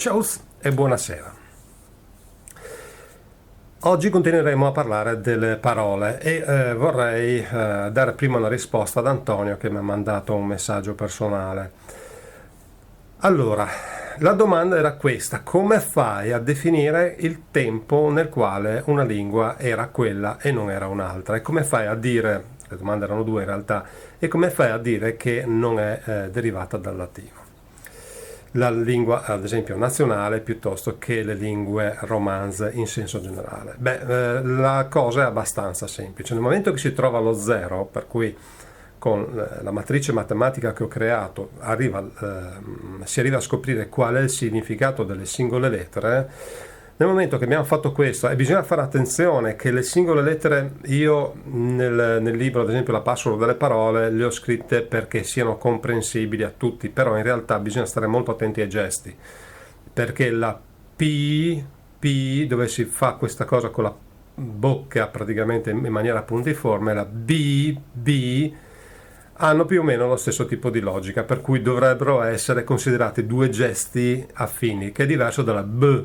Ciao e buonasera. Oggi continueremo a parlare delle parole e vorrei dare prima una risposta ad Antonio che mi ha mandato un messaggio personale. Allora, la domanda era questa: come fai a definire il tempo nel quale una lingua era quella e non era un'altra? E come fai a dire, le domande erano due in realtà, e come fai a dire che non è derivata dal latino? La lingua, ad esempio, nazionale piuttosto che le lingue romanze in senso generale. La cosa è abbastanza semplice. Nel momento che si trova lo zero, per cui con la matrice matematica che ho creato si arriva a scoprire qual è il significato delle singole lettere. Nel momento che abbiamo fatto questo, e bisogna fare attenzione che le singole lettere, io nel libro ad esempio la password delle parole le ho scritte perché siano comprensibili a tutti, però in realtà bisogna stare molto attenti ai gesti, perché la P dove si fa questa cosa con la bocca praticamente in maniera puntiforme, la B hanno più o meno lo stesso tipo di logica, per cui dovrebbero essere considerati due gesti affini, che è diverso dalla B,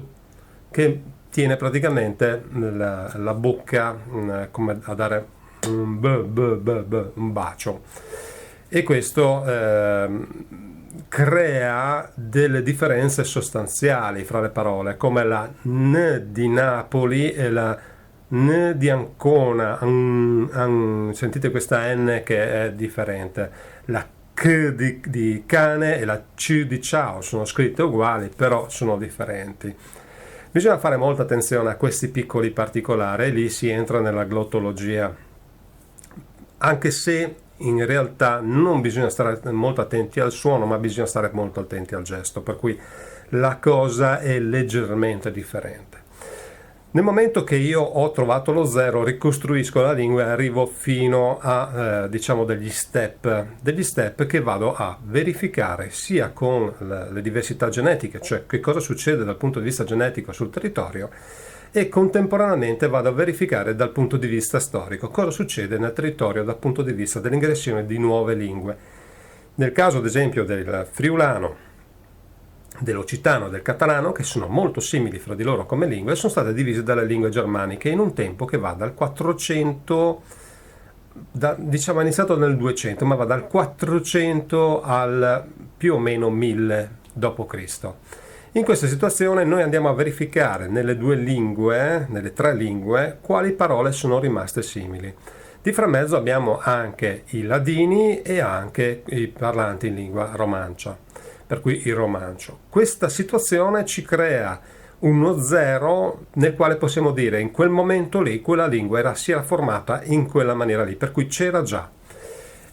che tiene praticamente la bocca come a dare un un bacio. E questo crea delle differenze sostanziali fra le parole, come la N di Napoli e la N di Ancona. Sentite questa N che è differente. La K di cane e la C di ciao sono scritte uguali, però sono differenti. Bisogna fare molta attenzione a questi piccoli particolari e lì si entra nella glottologia, anche se in realtà non bisogna stare molto attenti al suono, ma bisogna stare molto attenti al gesto, per cui la cosa è leggermente differente. Nel momento che io ho trovato lo zero, ricostruisco la lingua e arrivo fino a diciamo degli step che vado a verificare sia con le diversità genetiche, cioè che cosa succede dal punto di vista genetico sul territorio, e contemporaneamente vado a verificare dal punto di vista storico cosa succede nel territorio dal punto di vista dell'ingressione di nuove lingue. Nel caso ad esempio del friulano, dell'occitano e del catalano, che sono molto simili fra di loro come lingue, sono state divise dalle lingue germaniche in un tempo che va dal 400, diciamo è iniziato nel 200, ma va dal 400 al più o meno 1000 d.C. In questa situazione noi andiamo a verificare nelle due lingue, nelle tre lingue, quali parole sono rimaste simili. Di framezzo abbiamo anche i ladini e anche i parlanti in lingua romancia, per cui il romancio. Questa situazione ci crea uno zero nel quale possiamo dire in quel momento lì quella lingua si era formata in quella maniera lì, per cui c'era già.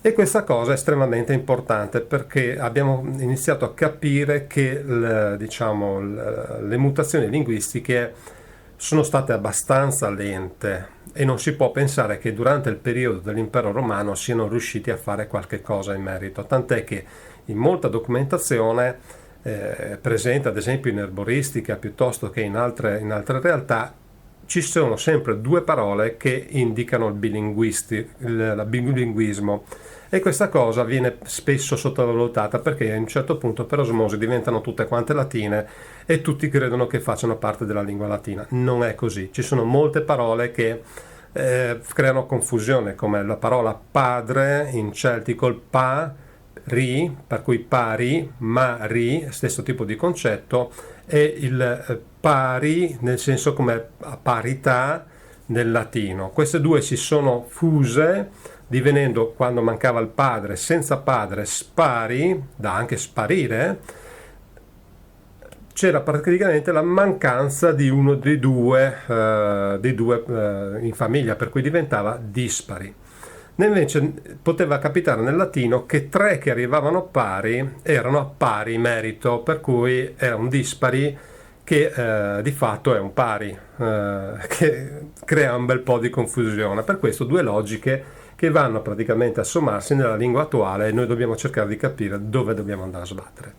E questa cosa è estremamente importante perché abbiamo iniziato a capire che le mutazioni linguistiche sono state abbastanza lente e non si può pensare che durante il periodo dell'impero romano siano riusciti a fare qualche cosa in merito, tant'è che in molta documentazione presente ad esempio in erboristica piuttosto che in altre realtà ci sono sempre due parole che indicano il bilinguismo, e questa cosa viene spesso sottovalutata perché a un certo punto per osmosi diventano tutte quante latine e tutti credono che facciano parte della lingua latina. Non è così, ci sono molte parole che creano confusione, come la parola padre in celtico, il pa, ri, per cui pari, mari, stesso tipo di concetto, e il pari nel senso come a parità nel latino. Queste due si sono fuse, divenendo, quando mancava il padre, senza padre, spari, da anche sparire, c'era praticamente la mancanza di uno dei due in famiglia, per cui diventava dispari. Invece poteva capitare nel latino che tre che arrivavano pari erano a pari merito, per cui era un dispari che di fatto è un pari, che crea un bel po' di confusione. Per questo due logiche che vanno praticamente a sommarsi nella lingua attuale e noi dobbiamo cercare di capire dove dobbiamo andare a sbattere.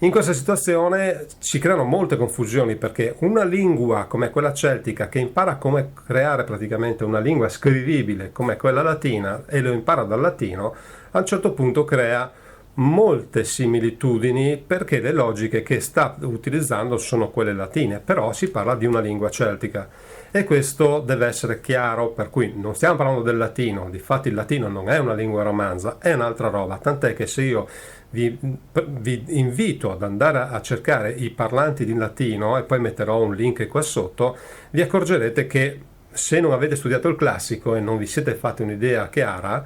In questa situazione si creano molte confusioni perché una lingua come quella celtica, che impara come creare praticamente una lingua scrivibile come quella latina e lo impara dal latino, a un certo punto crea molte similitudini perché le logiche che sta utilizzando sono quelle latine, però si parla di una lingua celtica e questo deve essere chiaro, per cui non stiamo parlando del latino, difatti il latino non è una lingua romanza, è un'altra roba, tant'è che se io vi invito ad andare a cercare i parlanti di latino e poi metterò un link qua sotto, vi accorgerete che se non avete studiato il classico e non vi siete fatti un'idea chiara,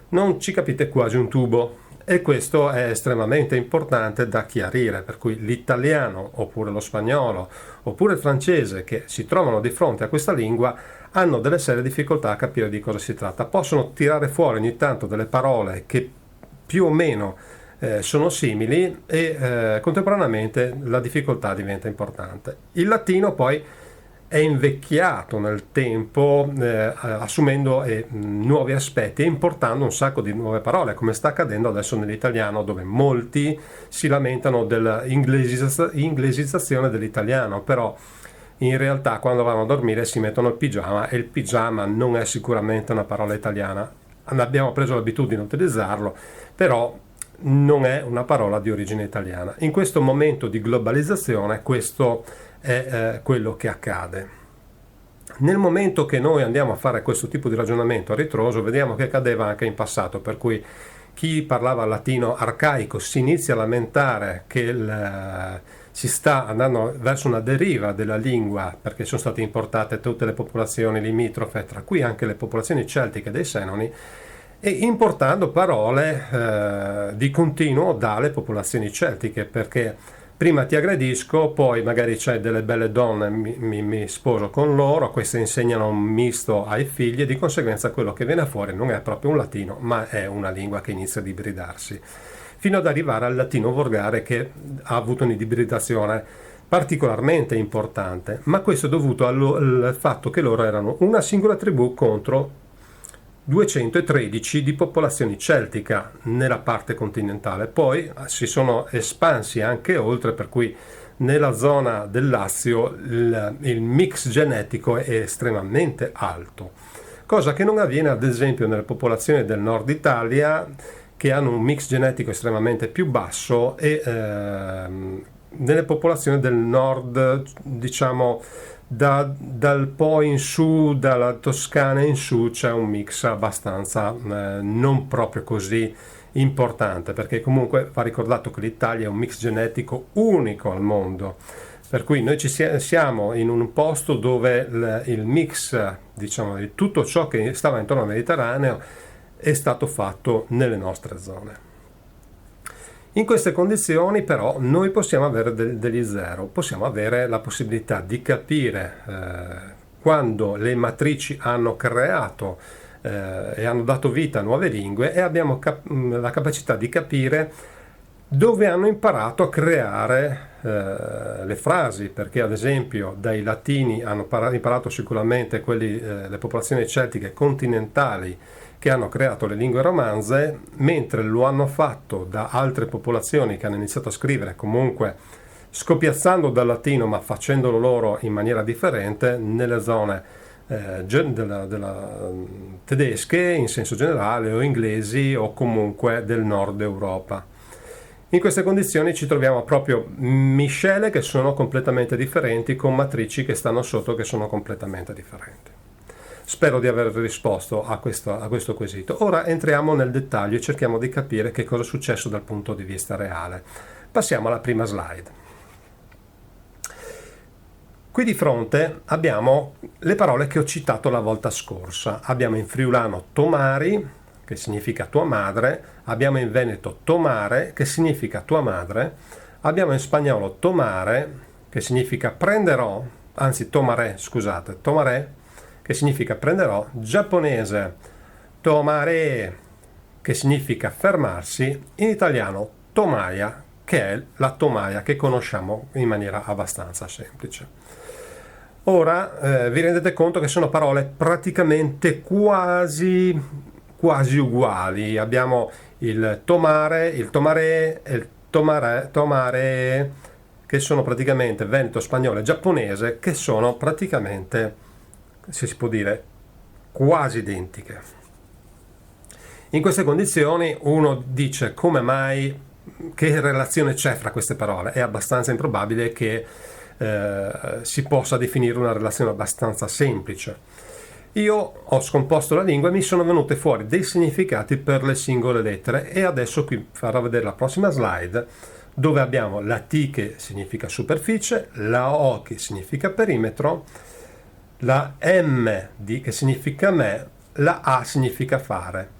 non ci capite quasi un tubo. E questo è estremamente importante da chiarire, per cui l'italiano oppure lo spagnolo oppure il francese che si trovano di fronte a questa lingua hanno delle serie difficoltà a capire di cosa si tratta. Possono tirare fuori ogni tanto delle parole che più o meno sono simili e contemporaneamente la difficoltà diventa importante. Il latino poi è invecchiato nel tempo assumendo nuovi aspetti e importando un sacco di nuove parole, come sta accadendo adesso nell'italiano, dove molti si lamentano dell'inglesizzazione dell'italiano, però in realtà quando vanno a dormire si mettono il pigiama e il pigiama non è sicuramente una parola italiana. Abbiamo preso l'abitudine di utilizzarlo, però non è una parola di origine italiana. In questo momento di globalizzazione questo è quello che accade. Nel momento che noi andiamo a fare questo tipo di ragionamento a ritroso, vediamo che accadeva anche in passato, per cui chi parlava latino arcaico si inizia a lamentare che si sta andando verso una deriva della lingua perché sono state importate tutte le popolazioni limitrofe, tra cui anche le popolazioni celtiche dei Senoni, e importando parole di continuo dalle popolazioni celtiche, perché prima ti aggredisco, poi magari c'è delle belle donne, mi sposo con loro, queste insegnano un misto ai figli e di conseguenza quello che viene fuori non è proprio un latino, ma è una lingua che inizia ad ibridarsi, fino ad arrivare al latino volgare che ha avuto un'ibridazione particolarmente importante, ma questo è dovuto al fatto che loro erano una singola tribù contro 213 di popolazione celtica nella parte continentale, poi si sono espansi anche oltre, per cui nella zona del Lazio il mix genetico è estremamente alto, cosa che non avviene ad esempio nelle popolazioni del nord Italia che hanno un mix genetico estremamente più basso e nelle popolazioni del nord, diciamo dal Po in su, dalla Toscana in su, c'è un mix abbastanza non proprio così importante, perché comunque va ricordato che l'Italia è un mix genetico unico al mondo, per cui noi siamo in un posto dove il mix, diciamo, di tutto ciò che stava intorno al Mediterraneo è stato fatto nelle nostre zone. In queste condizioni però noi possiamo avere degli zero, possiamo avere la possibilità di capire quando le matrici hanno creato e hanno dato vita a nuove lingue, e abbiamo la capacità di capire dove hanno imparato a creare le frasi, perché ad esempio dai latini hanno imparato sicuramente le popolazioni celtiche continentali che hanno creato le lingue romanze, mentre lo hanno fatto da altre popolazioni che hanno iniziato a scrivere comunque scopiazzando dal latino ma facendolo loro in maniera differente nelle zone della tedesche in senso generale, o inglesi, o comunque del nord Europa. In queste condizioni ci troviamo proprio miscele che sono completamente differenti, con matrici che stanno sotto che sono completamente differenti. Spero di aver risposto a questo quesito. Ora entriamo nel dettaglio e cerchiamo di capire che cosa è successo dal punto di vista reale. Passiamo alla prima slide. Qui di fronte abbiamo le parole che ho citato la volta scorsa. Abbiamo in friulano tomari, che significa tua madre, abbiamo in veneto tomare, che significa tua madre, abbiamo in spagnolo tomare, che significa prenderò, anzi tomare, che significa prenderò, giapponese tomare, che significa fermarsi, in italiano tomaia, che è la tomaia che conosciamo in maniera abbastanza semplice. Ora vi rendete conto che sono parole praticamente quasi uguali. Abbiamo il tomare, il tomare e il tomare, che sono praticamente veneto, spagnolo e giapponese, che sono praticamente, se si può dire, quasi identiche. In queste condizioni uno dice: come mai che relazione c'è fra queste parole? È abbastanza improbabile che si possa definire una relazione abbastanza semplice. Io ho scomposto la lingua e mi sono venute fuori dei significati per le singole lettere, e adesso qui farò vedere la prossima slide, dove abbiamo la T che significa superficie, la O che significa perimetro, la che significa me, la A significa fare.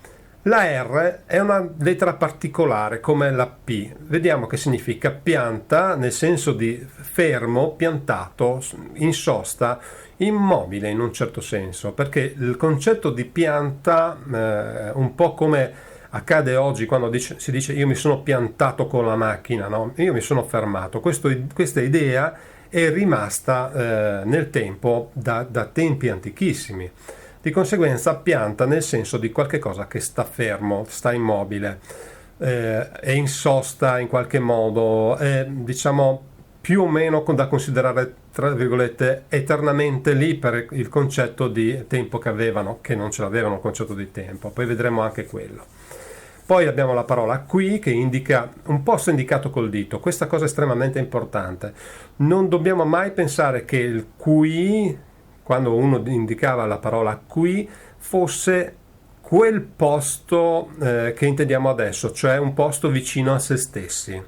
La R è una lettera particolare come la P. Vediamo che significa pianta, nel senso di fermo, piantato, in sosta, immobile in un certo senso, perché il concetto di pianta, un po' come accade oggi quando si dice io mi sono piantato con la macchina, no? Io mi sono fermato. Questa idea è rimasta nel tempo da tempi antichissimi. Di conseguenza pianta nel senso di qualche cosa che sta fermo, sta immobile, è in sosta in qualche modo, è diciamo più o meno da considerare tra virgolette eternamente lì, per il concetto di tempo che avevano, che non ce l'avevano il concetto di tempo. Poi vedremo anche quello. Poi abbiamo la parola qui che indica un posto indicato col dito. Questa cosa è estremamente importante. Non dobbiamo mai pensare che il qui, quando uno indicava la parola qui, fosse quel posto che intendiamo adesso, cioè un posto vicino a se stessi,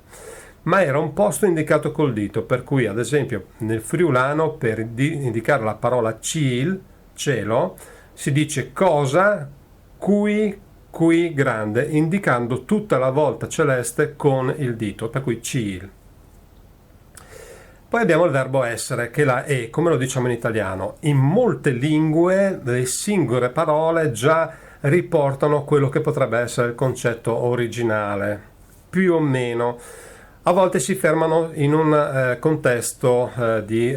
ma era un posto indicato col dito, per cui ad esempio nel friulano per indicare la parola cielo si dice cosa, qui grande, indicando tutta la volta celeste con il dito, per cui ciel. Poi abbiamo il verbo essere, che la E, come lo diciamo in italiano. In molte lingue le singole parole già riportano quello che potrebbe essere il concetto originale, più o meno. A volte si fermano in un contesto di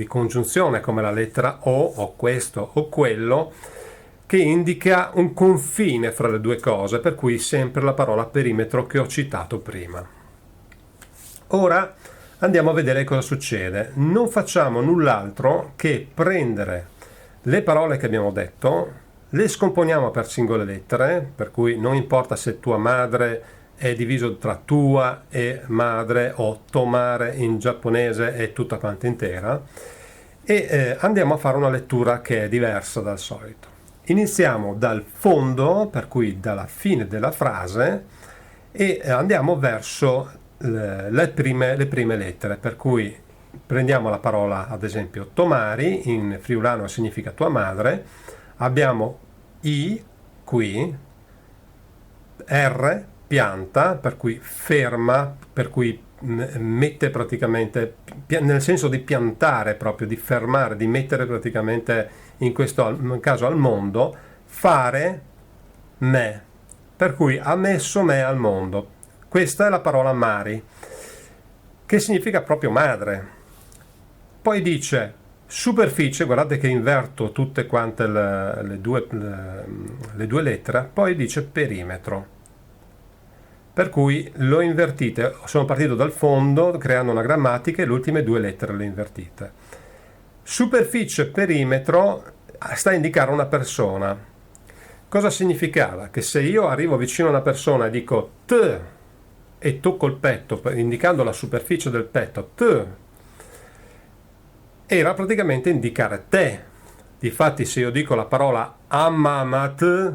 congiunzione, come la lettera o questo o quello, che indica un confine fra le due cose, per cui sempre la parola perimetro che ho citato prima. Ora andiamo a vedere cosa succede. Non facciamo null'altro che prendere le parole che abbiamo detto, le scomponiamo per singole lettere, per cui non importa se tua madre è diviso tra tua e madre, o tomare in giapponese è tutta quanta intera, e andiamo a fare una lettura che è diversa dal solito. Iniziamo dal fondo, per cui dalla fine della frase, e andiamo verso le prime lettere, per cui prendiamo la parola ad esempio tomari, in friulano significa tua madre, abbiamo I qui, R pianta, per cui ferma, per cui mette praticamente, nel senso di piantare proprio, di fermare, di mettere praticamente in questo caso al mondo, fare me, per cui ha messo me al mondo. Questa è la parola mari, che significa proprio madre. Poi dice superficie, guardate che inverto tutte quante le due lettere, poi dice perimetro. Per cui l'ho invertite, sono partito dal fondo creando una grammatica e le ultime due lettere le invertite. Superficie, perimetro sta a indicare una persona. Cosa significava? Che se io arrivo vicino a una persona e dico te, e tocco il petto indicando la superficie del petto, era praticamente indicare te. Difatti se io dico la parola amamat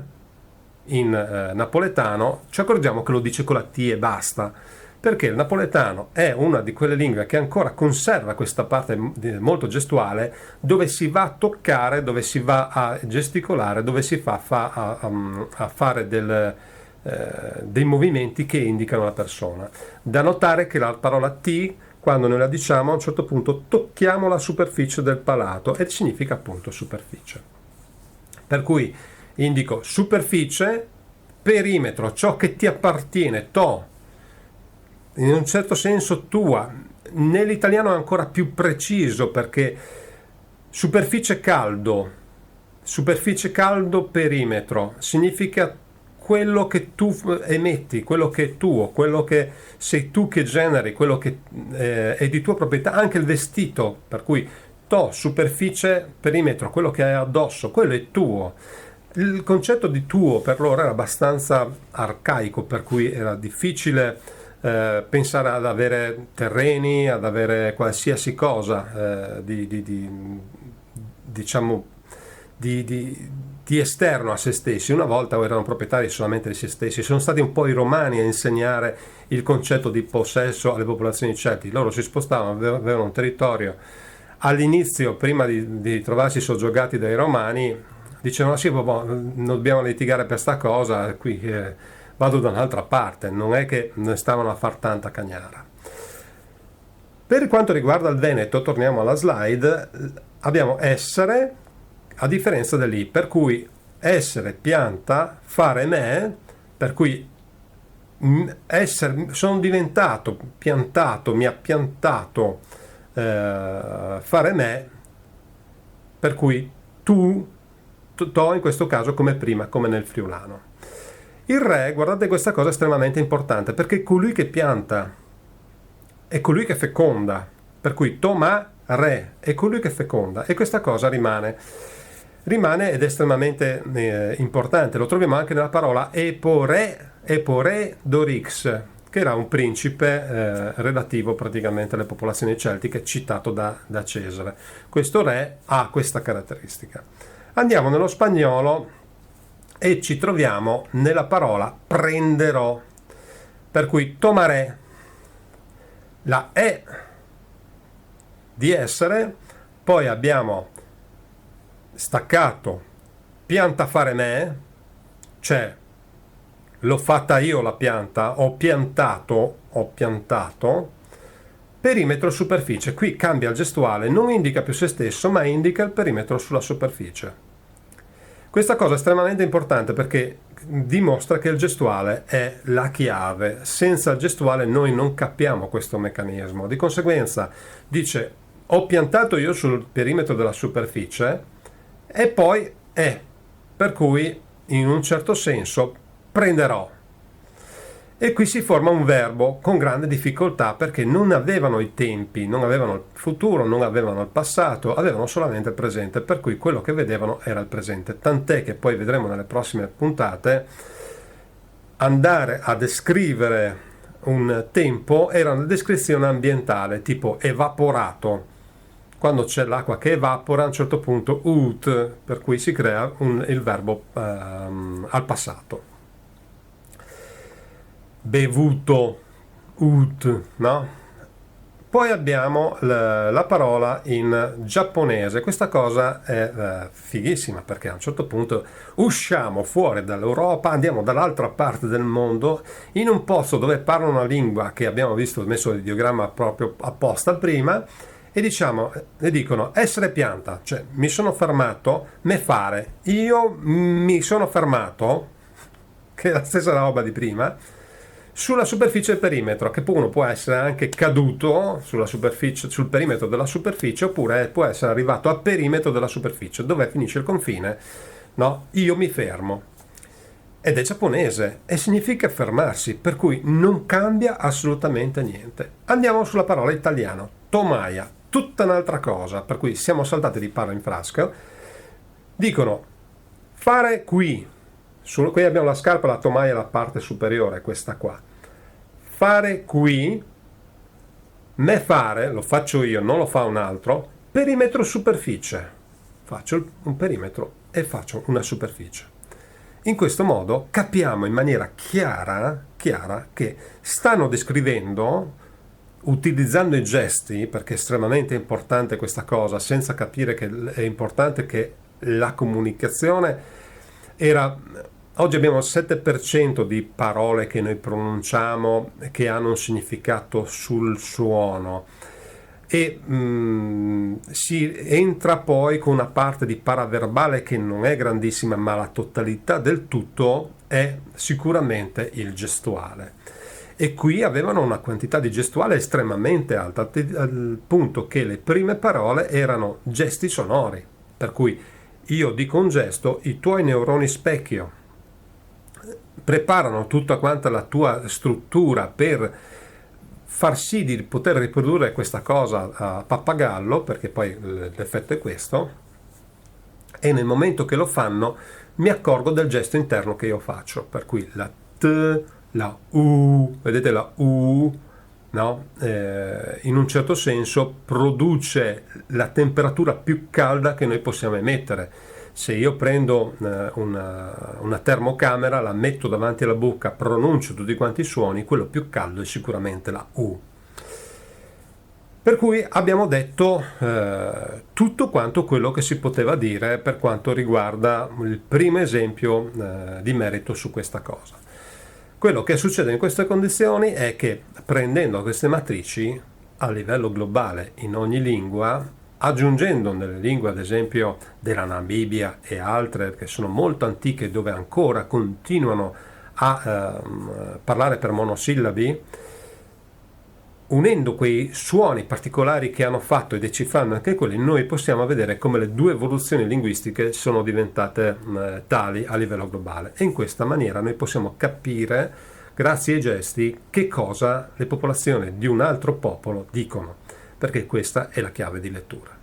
in napoletano, ci accorgiamo che lo dice con la T e basta, perché il napoletano è una di quelle lingue che ancora conserva questa parte molto gestuale, dove si va a toccare, dove si va a gesticolare, dove si fa a fare dei movimenti che indicano la persona. Da notare che la parola T, quando noi la diciamo, a un certo punto tocchiamo la superficie del palato e significa appunto superficie. Per cui indico superficie, perimetro, ciò che ti appartiene, in un certo senso tua. Nell'italiano è ancora più preciso, perché superficie caldo, perimetro, significa quello che tu emetti, quello che è tuo, quello che sei tu che generi, quello che è di tua proprietà, anche il vestito, per cui superficie, perimetro, quello che hai addosso, quello è tuo. Il concetto di tuo per loro era abbastanza arcaico, per cui era difficile pensare ad avere terreni, ad avere qualsiasi cosa diciamo di esterno a se stessi. Una volta erano proprietari solamente di se stessi. Sono stati un po' i romani a insegnare il concetto di possesso alle popolazioni celti. Loro si spostavano, avevano un territorio. All'inizio, prima di trovarsi soggiogati dai romani, dicevano sì, non dobbiamo litigare per sta cosa, qui vado da un'altra parte. Non è che ne stavano a far tanta cagnara. Per quanto riguarda il Veneto, torniamo alla slide, abbiamo essere, a differenza dell'I, per cui essere pianta, fare me, per cui essere, sono diventato piantato, mi ha piantato fare me, per cui tu, to in questo caso come prima, come nel friulano. Il re, guardate questa cosa estremamente importante, perché colui che pianta è colui che feconda, per cui Toma re è colui che feconda, e questa cosa rimane ed è estremamente importante. Lo troviamo anche nella parola Epore Dorix, che era un principe relativo praticamente alle popolazioni celtiche, citato da Cesare. Questo re ha questa caratteristica. Andiamo nello spagnolo e ci troviamo nella parola prenderò, per cui tomaré, la E di essere, poi abbiamo staccato pianta fare me, cioè l'ho fatta io la pianta, ho piantato, perimetro superficie. Qui cambia il gestuale, non indica più se stesso, ma indica il perimetro sulla superficie. Questa cosa è estremamente importante perché dimostra che il gestuale è la chiave. Senza il gestuale noi non capiamo questo meccanismo. Di conseguenza dice ho piantato io sul perimetro della superficie e poi è, per cui in un certo senso prenderò. E qui si forma un verbo con grande difficoltà perché non avevano i tempi, non avevano il futuro, non avevano il passato, avevano solamente il presente, per cui quello che vedevano era il presente. Tant'è che poi vedremo nelle prossime puntate andare a descrivere un tempo era una descrizione ambientale, tipo evaporato. Quando c'è l'acqua che evapora, a un certo punto ut, per cui si crea il verbo al passato. Bevuto, ut, no? Poi abbiamo la parola in giapponese. Questa cosa è fighissima perché a un certo punto usciamo fuori dall'Europa, andiamo dall'altra parte del mondo, in un posto dove parlano una lingua che abbiamo visto, messo il ideogramma proprio apposta prima, e dicono essere pianta, cioè mi sono fermato, me fare, io mi sono fermato, che è la stessa roba di prima, sulla superficie del perimetro, che uno può essere anche caduto sulla superficie, sul perimetro della superficie, oppure può essere arrivato a perimetro della superficie, dove finisce il confine, no? Io mi fermo. Ed è giapponese e significa fermarsi, per cui non cambia assolutamente niente. Andiamo sulla parola italiano, tomaia, tutta un'altra cosa, per cui siamo saltati di palo in frasca. Dicono fare qui. Qui abbiamo la scarpa, la tomaia è la parte superiore, questa qua. Fare qui, me fare, lo faccio io, non lo fa un altro, perimetro superficie. Faccio un perimetro e faccio una superficie. In questo modo capiamo in maniera chiara che stanno descrivendo, utilizzando i gesti, perché è estremamente importante questa cosa, senza capire che è importante che la comunicazione oggi abbiamo il 7% di parole che noi pronunciamo che hanno un significato sul suono e si entra poi con una parte di paraverbale che non è grandissima, ma la totalità del tutto è sicuramente il gestuale. E qui avevano una quantità di gestuale estremamente alta, al punto che le prime parole erano gesti sonori, per cui io dico un gesto, i tuoi neuroni specchio preparano tutta quanta la tua struttura per far sì di poter riprodurre questa cosa a pappagallo, perché poi l'effetto è questo, e nel momento che lo fanno mi accorgo del gesto interno che io faccio, per cui la T, la U, vedete la U, no? In un certo senso produce la temperatura più calda che noi possiamo emettere. Se io prendo una termocamera, la metto davanti alla bocca, pronuncio tutti quanti i suoni, quello più caldo è sicuramente la U. Per cui abbiamo detto tutto quanto quello che si poteva dire per quanto riguarda il primo esempio di merito su questa cosa. Quello che succede in queste condizioni è che prendendo queste matrici a livello globale in ogni lingua, aggiungendo nelle lingue ad esempio della Namibia e altre che sono molto antiche dove ancora continuano a parlare per monosillabi, unendo quei suoni particolari che hanno fatto e decifrando anche quelli, noi possiamo vedere come le due evoluzioni linguistiche sono diventate tali a livello globale, e in questa maniera noi possiamo capire, grazie ai gesti, che cosa le popolazioni di un altro popolo dicono, perché questa è la chiave di lettura.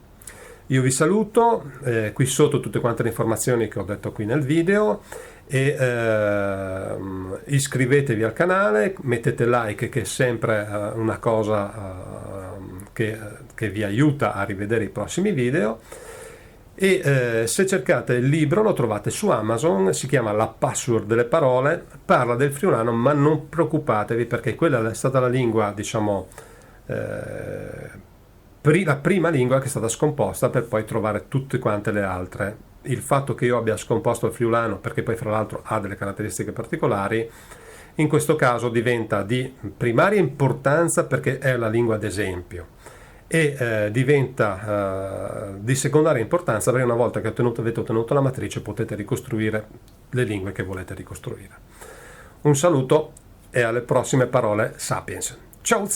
Io vi saluto, qui sotto tutte quante le informazioni che ho detto qui nel video, e iscrivetevi al canale, mettete like, che è sempre una cosa che vi aiuta a rivedere i prossimi video, e se cercate il libro lo trovate su Amazon, si chiama La password delle parole, parla del friulano, ma non preoccupatevi perché quella è stata la lingua, diciamo, la prima lingua che è stata scomposta per poi trovare tutte quante le altre. Il fatto che io abbia scomposto il friulano, perché poi fra l'altro ha delle caratteristiche particolari, in questo caso diventa di primaria importanza perché è la lingua d'esempio, e diventa di secondaria importanza perché una volta che avete ottenuto la matrice potete ricostruire le lingue che volete ricostruire. Un saluto e alle prossime parole sapiens. Ciao!